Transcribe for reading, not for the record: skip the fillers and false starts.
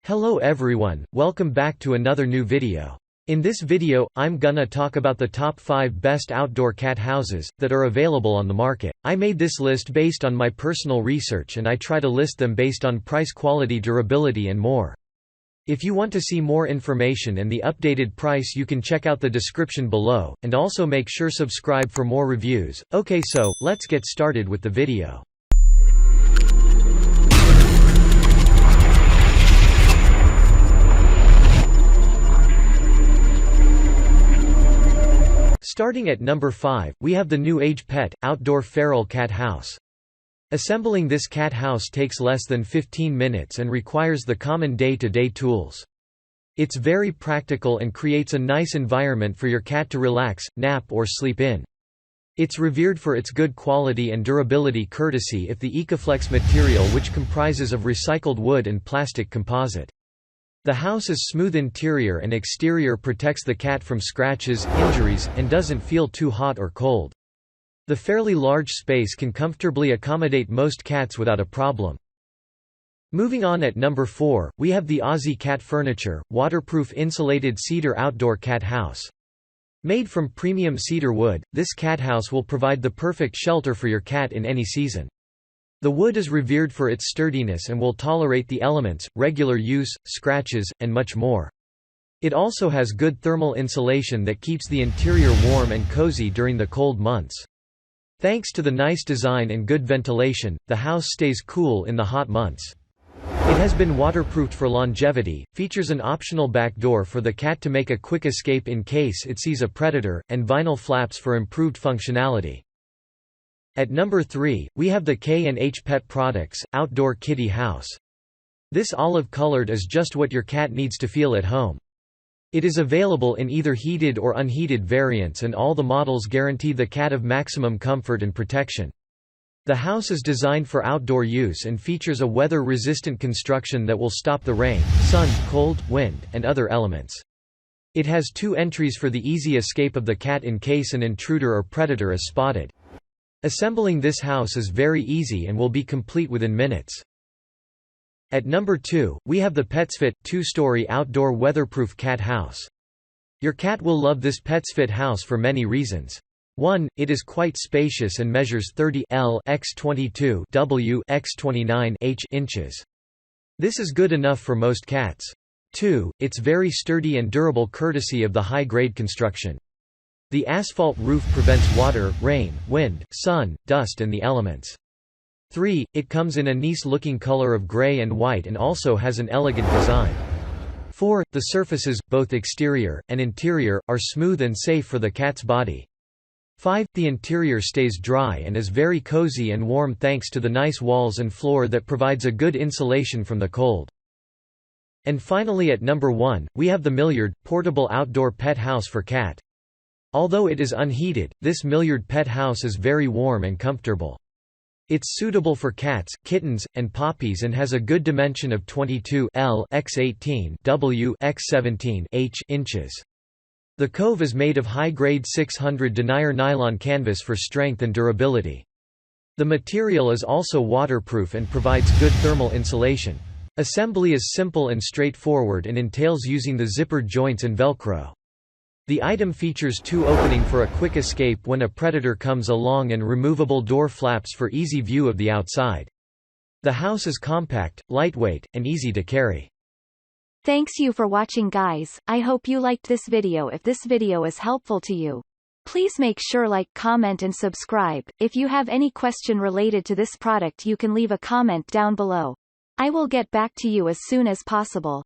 Hello everyone, welcome back to another new video. In this video, I'm gonna talk about the top 5 best outdoor cat houses that are available on the market. I made this list based on my personal research and I try to list them based on price, quality, durability and more. If you want to see more information and the updated price, you can check out the description below, and also make sure subscribe for more reviews. Okay, so let's get started with the video. Starting at number 5, we have the New Age Pet, Outdoor Feral Cat House. Assembling this cat house takes less than 15 minutes and requires the common day-to-day tools. It's very practical and creates a nice environment for your cat to relax, nap or sleep in. It's revered for its good quality and durability courtesy of the EcoFlex material, which comprises of recycled wood and plastic composite. The house's smooth interior and exterior protects the cat from scratches, injuries, and doesn't feel too hot or cold. The fairly large space can comfortably accommodate most cats without a problem. Moving on, at number 4, we have the ozyCatFurniture, waterproof insulated cedar outdoor cat house. Made from premium cedar wood, this cat house will provide the perfect shelter for your cat in any season. The wood is revered for its sturdiness and will tolerate the elements, regular use, scratches, and much more. It also has good thermal insulation that keeps the interior warm and cozy during the cold months. Thanks to the nice design and good ventilation, the house stays cool in the hot months. It has been waterproofed for longevity, features an optional back door for the cat to make a quick escape in case it sees a predator, and vinyl flaps for improved functionality. At number 3, we have the K&H Pet Products, Outdoor Kitty House. This olive-colored is just what your cat needs to feel at home. It is available in either heated or unheated variants, and all the models guarantee the cat of maximum comfort and protection. The house is designed for outdoor use and features a weather-resistant construction that will stop the rain, sun, cold, wind, and other elements. It has 2 entries for the easy escape of the cat in case an intruder or predator is spotted. Assembling this house is very easy and will be complete within minutes. At number 2, we have the Petsfit, 2-story outdoor weatherproof cat house. Your cat will love this Petsfit house for many reasons. 1. It is quite spacious and measures 30 L x 22 W x 29 H inches. This is good enough for most cats. 2. It's very sturdy and durable courtesy of the high-grade construction. The asphalt roof prevents water, rain, wind, sun, dust and the elements. 3. It comes in a nice-looking color of gray and white and also has an elegant design. 4. The surfaces, both exterior and interior, are smooth and safe for the cat's body. 5. The interior stays dry and is very cozy and warm thanks to the nice walls and floor that provides a good insulation from the cold. And finally, at number 1, we have the Milliard, portable outdoor pet house for cat. Although it is unheated, this Milliard pet house is very warm and comfortable. It's suitable for cats, kittens, and puppies and has a good dimension of 22 L x 18 W x 17 H inches. The cove is made of high-grade 600 denier nylon canvas for strength and durability. The material is also waterproof and provides good thermal insulation. Assembly is simple and straightforward and entails using the zippered joints and Velcro. The item features 2 openings for a quick escape when a predator comes along and removable door flaps for easy view of the outside. The house is compact, lightweight, and easy to carry. Thanks you for watching, guys. I hope you liked this video. If this video is helpful to you, please make sure like, comment and subscribe. If you have any question related to this product, you can leave a comment down below. I will get back to you as soon as possible.